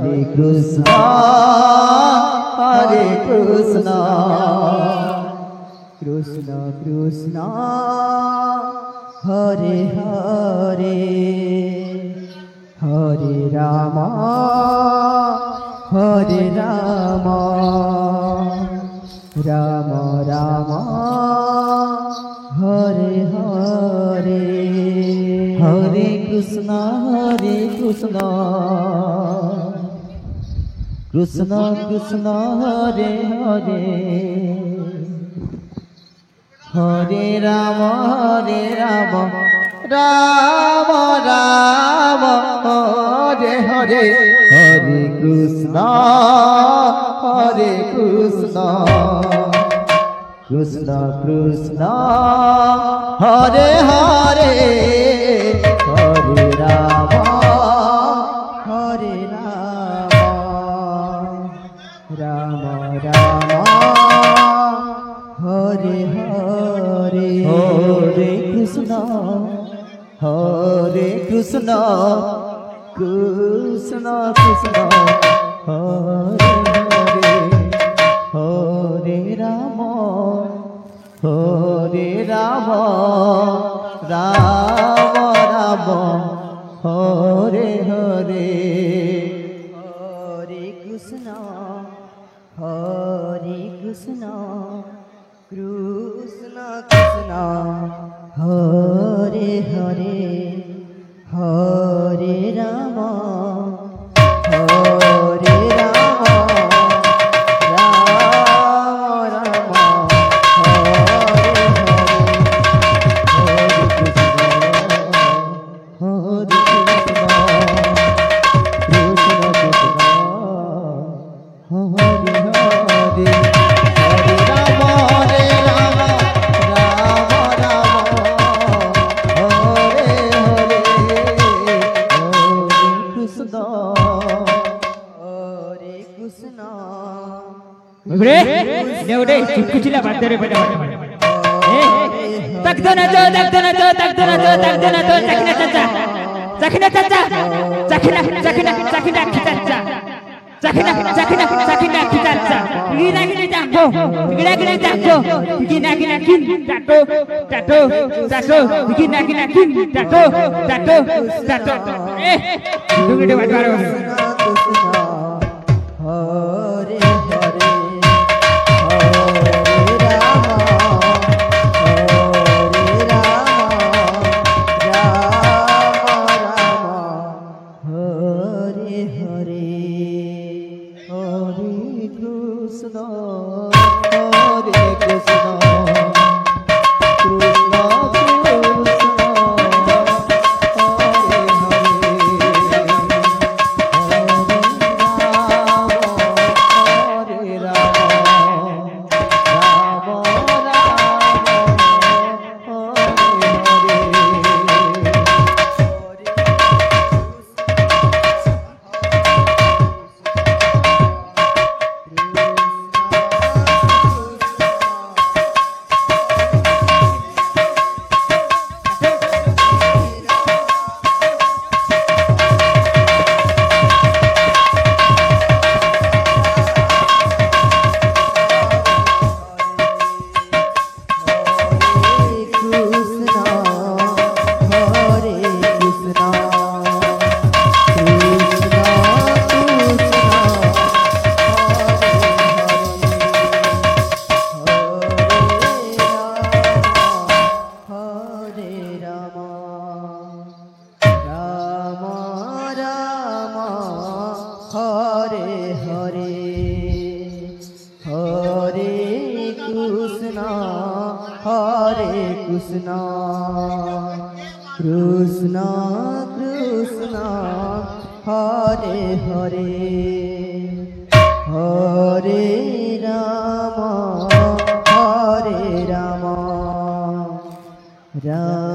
Hare Krishna, Krishna Krishna, Hare Hare, Hare Rama, Hare Rama, Rama Rama, Hare Hare, Hare Krishna, Krishna Krishna, Hare Hare, Hare Rama, Rama Rama, Hare Hare, Hare Krishna, Krishna Krishna, Hare Hare, Hare Rama, Rama Rama, Hare Hare, Hare Krishna, Krishna Krishna, Hare Hare, Hare Rama, Rama Rama, Hare Hare, Hare Krishna, Krishna Krishna, Hare Hare, Hare Rama, कुचिला बात रे बड़े तक दो ना तो चखना चाचा Krishna, Krishna Krishna, Hare Hare, Hare Rama, Rama